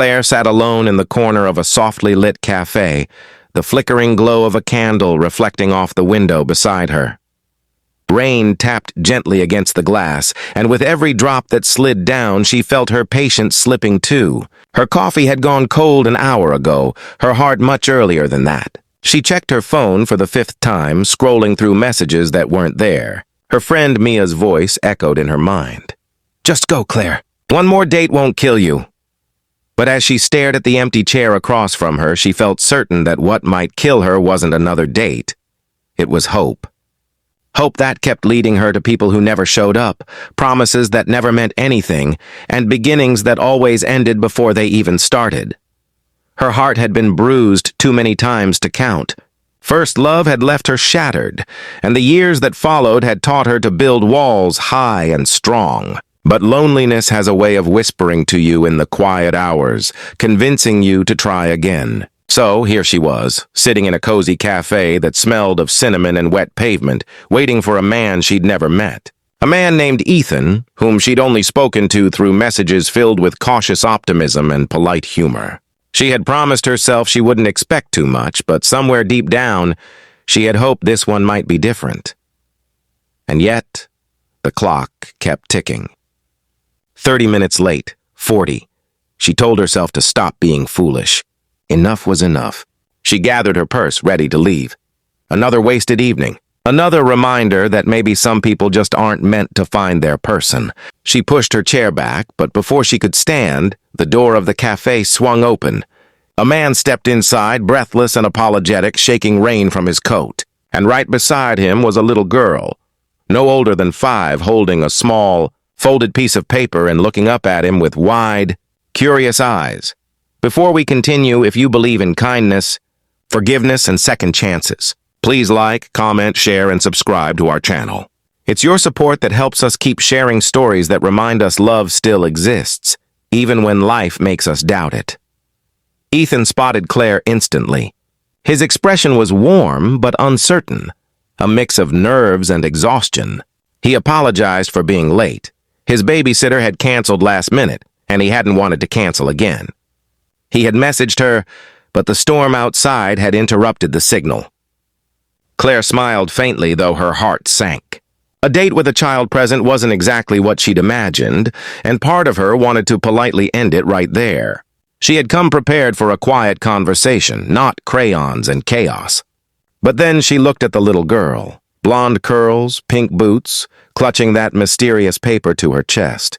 Claire sat alone in the corner of a softly lit cafe, the flickering glow of a candle reflecting off the window beside her. Rain tapped gently against the glass, and with every drop that slid down, she felt her patience slipping too. Her coffee had gone cold an hour ago, her heart much earlier than that. She checked her phone for the 5th time, scrolling through messages that weren't there. Her friend Mia's voice echoed in her mind. "Just go, Claire. One more date won't kill you." But as she stared at the empty chair across from her, she felt certain that what might kill her wasn't another date. It was hope. Hope that kept leading her to people who never showed up, promises that never meant anything, and beginnings that always ended before they even started. Her heart had been bruised too many times to count. First love had left her shattered, and the years that followed had taught her to build walls high and strong. But loneliness has a way of whispering to you in the quiet hours, convincing you to try again. So here she was, sitting in a cozy cafe that smelled of cinnamon and wet pavement, waiting for a man she'd never met. A man named Ethan, whom she'd only spoken to through messages filled with cautious optimism and polite humor. She had promised herself she wouldn't expect too much, but somewhere deep down, she had hoped this one might be different. And yet, the clock kept ticking. 30 minutes late, 40. She told herself to stop being foolish. Enough was enough. She gathered her purse, ready to leave. Another wasted evening. Another reminder that maybe some people just aren't meant to find their person. She pushed her chair back, but before she could stand, the door of the cafe swung open. A man stepped inside, breathless and apologetic, shaking rain from his coat. And right beside him was a little girl, no older than 5, holding a small, folded piece of paper and looking up at him with wide, curious eyes. Before we continue, if you believe in kindness, forgiveness, and second chances, please like, comment, share, and subscribe to our channel. It's your support that helps us keep sharing stories that remind us love still exists, even when life makes us doubt it. Ethan spotted Claire instantly. His expression was warm but uncertain, a mix of nerves and exhaustion. He apologized for being late. His babysitter had canceled last minute, and he hadn't wanted to cancel again. He had messaged her, but the storm outside had interrupted the signal. Claire smiled faintly, though her heart sank. A date with a child present wasn't exactly what she'd imagined, and part of her wanted to politely end it right there. She had come prepared for a quiet conversation, not crayons and chaos. But then she looked at the little girl, blonde curls, pink boots, clutching that mysterious paper to her chest,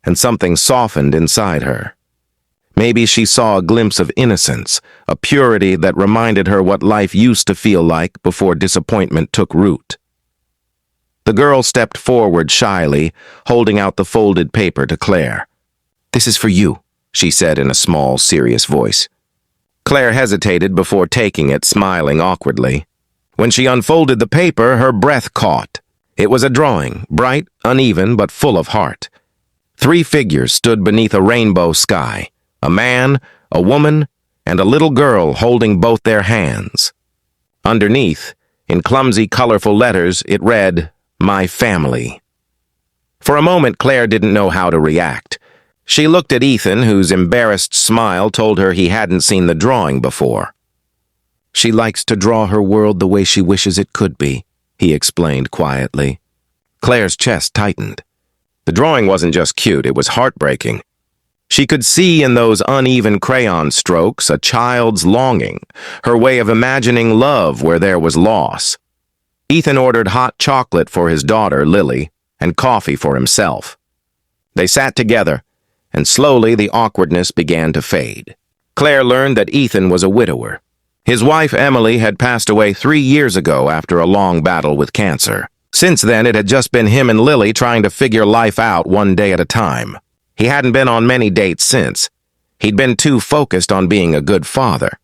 and something softened inside her. Maybe she saw a glimpse of innocence, a purity that reminded her what life used to feel like before disappointment took root. The girl stepped forward shyly, holding out the folded paper to Claire. "This is for you," she said in a small, serious voice. Claire hesitated before taking it, smiling awkwardly. When she unfolded the paper, her breath caught. It was a drawing, bright, uneven, but full of heart. 3 figures stood beneath a rainbow sky. A man, a woman, and a little girl holding both their hands. Underneath, in clumsy, colorful letters, it read, "My family." For a moment, Claire didn't know how to react. She looked at Ethan, whose embarrassed smile told her he hadn't seen the drawing before. "She likes to draw her world the way she wishes it could be," he explained quietly. Claire's chest tightened. The drawing wasn't just cute, it was heartbreaking. She could see in those uneven crayon strokes a child's longing, her way of imagining love where there was loss. Ethan ordered hot chocolate for his daughter, Lily, and coffee for himself. They sat together, and slowly the awkwardness began to fade. Claire learned that Ethan was a widower. His wife, Emily, had passed away 3 years ago after a long battle with cancer. Since then, it had just been him and Lily trying to figure life out one day at a time. He hadn't been on many dates since. He'd been too focused on being a good father.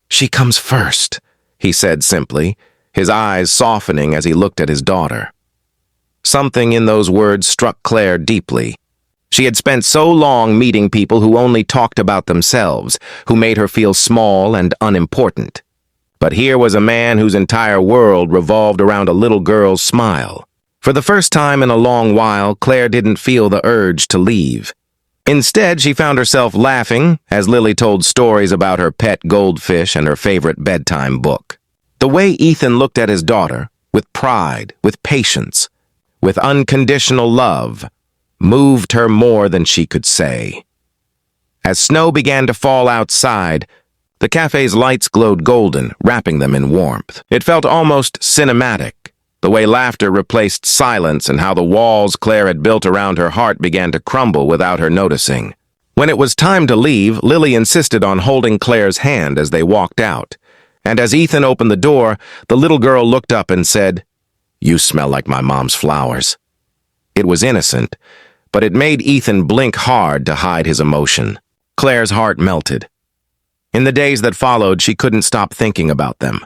"She comes first," he said simply, his eyes softening as he looked at his daughter. Something in those words struck Claire deeply. She had spent so long meeting people who only talked about themselves, who made her feel small and unimportant. But here was a man whose entire world revolved around a little girl's smile. For the first time in a long while, Claire didn't feel the urge to leave. Instead, she found herself laughing as Lily told stories about her pet goldfish and her favorite bedtime book. The way Ethan looked at his daughter, with pride, with patience, with unconditional love, moved her more than she could say. As snow began to fall outside, the cafe's lights glowed golden, wrapping them in warmth. It felt almost cinematic, the way laughter replaced silence and how the walls Claire had built around her heart began to crumble without her noticing. When it was time to leave, Lily insisted on holding Claire's hand as they walked out. And as Ethan opened the door, the little girl looked up and said, "You smell like my mom's flowers." It was innocent, but it made Ethan blink hard to hide his emotion. Claire's heart melted. In the days that followed, she couldn't stop thinking about them.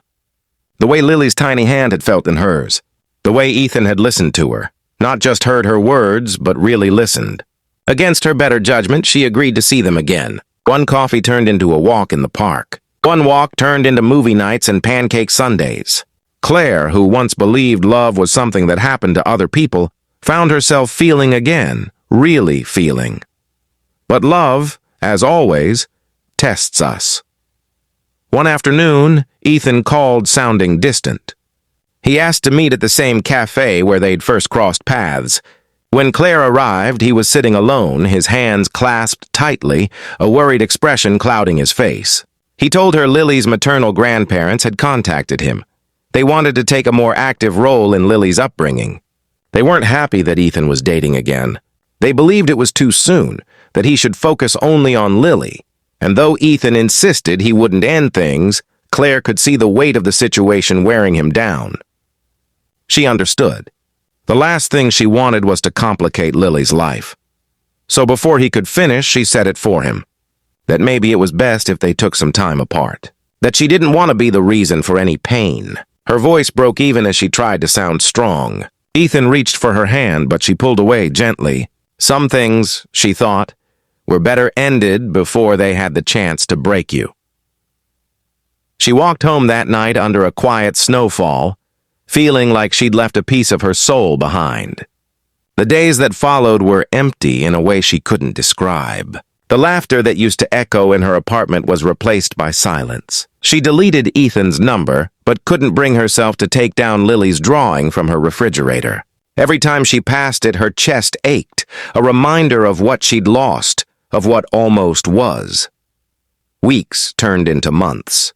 The way Lily's tiny hand had felt in hers. The way Ethan had listened to her. Not just heard her words, but really listened. Against her better judgment, she agreed to see them again. One coffee turned into a walk in the park. One walk turned into movie nights and pancake Sundays. Claire, who once believed love was something that happened to other people, found herself feeling again, really feeling. But love, as always, tests us. One afternoon, Ethan called sounding distant. He asked to meet at the same cafe where they'd first crossed paths. When Claire arrived, he was sitting alone, his hands clasped tightly, a worried expression clouding his face. He told her Lily's maternal grandparents had contacted him. They wanted to take a more active role in Lily's upbringing. They weren't happy that Ethan was dating again. They believed it was too soon, that he should focus only on Lily. And though Ethan insisted he wouldn't end things, Claire could see the weight of the situation wearing him down. She understood. The last thing she wanted was to complicate Lily's life. So before he could finish, she said it for him. That maybe it was best if they took some time apart. That she didn't want to be the reason for any pain. Her voice broke even as she tried to sound strong. Ethan reached for her hand, but she pulled away gently. Some things, she thought, were better ended before they had the chance to break you. She walked home that night under a quiet snowfall, feeling like she'd left a piece of her soul behind. The days that followed were empty in a way she couldn't describe. The laughter that used to echo in her apartment was replaced by silence. She deleted Ethan's number, but couldn't bring herself to take down Lily's drawing from her refrigerator. Every time she passed it, her chest ached, a reminder of what she'd lost, of what almost was. Weeks turned into months.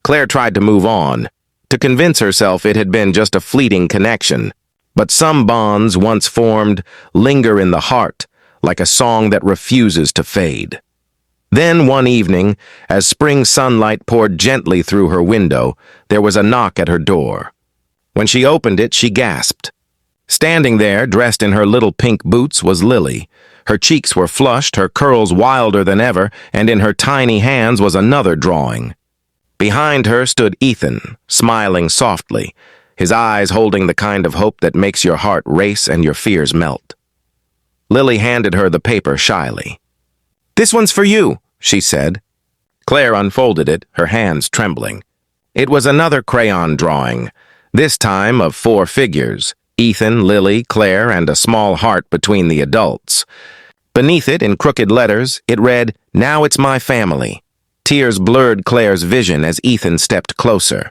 Claire tried to move on, to convince herself it had been just a fleeting connection. But some bonds, once formed, linger in the heart, like a song that refuses to fade. Then one evening, as spring sunlight poured gently through her window, there was a knock at her door. When she opened it, she gasped. Standing there, dressed in her little pink boots, was Lily. Her cheeks were flushed, her curls wilder than ever, and in her tiny hands was another drawing. Behind her stood Ethan, smiling softly, his eyes holding the kind of hope that makes your heart race and your fears melt. Lily handed her the paper shyly. "This one's for you," she said. Claire unfolded it, her hands trembling. It was another crayon drawing, this time of 4 figures, Ethan, Lily, Claire, and a small heart between the adults. Beneath it, in crooked letters, it read, "Now it's my family." Tears blurred Claire's vision as Ethan stepped closer.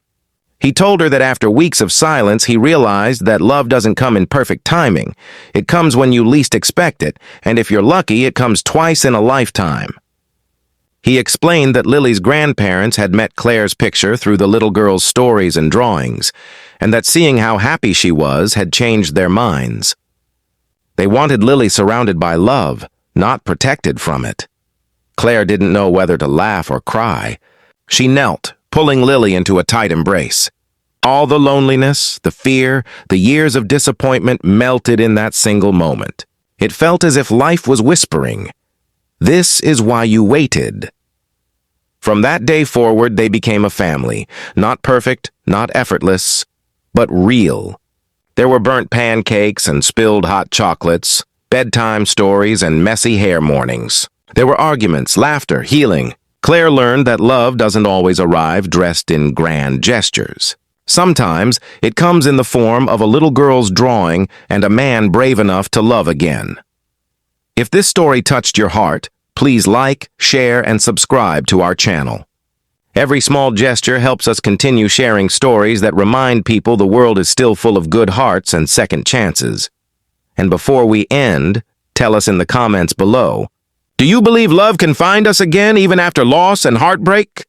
He told her that after weeks of silence, he realized that love doesn't come in perfect timing. It comes when you least expect it, and if you're lucky, it comes twice in a lifetime. He explained that Lily's grandparents had met Claire's picture through the little girl's stories and drawings, and that seeing how happy she was had changed their minds. They wanted Lily surrounded by love, not protected from it. Claire didn't know whether to laugh or cry. She knelt, pulling Lily into a tight embrace. All the loneliness, the fear, the years of disappointment melted in that single moment. It felt as if life was whispering, "This is why you waited." From that day forward, they became a family. Not perfect, not effortless, but real. There were burnt pancakes and spilled hot chocolates, bedtime stories and messy hair mornings. There were arguments, laughter, healing. Claire learned that love doesn't always arrive dressed in grand gestures. Sometimes it comes in the form of a little girl's drawing and a man brave enough to love again. If this story touched your heart, please like, share, and subscribe to our channel. Every small gesture helps us continue sharing stories that remind people the world is still full of good hearts and second chances. And before we end, tell us in the comments below, do you believe love can find us again even after loss and heartbreak?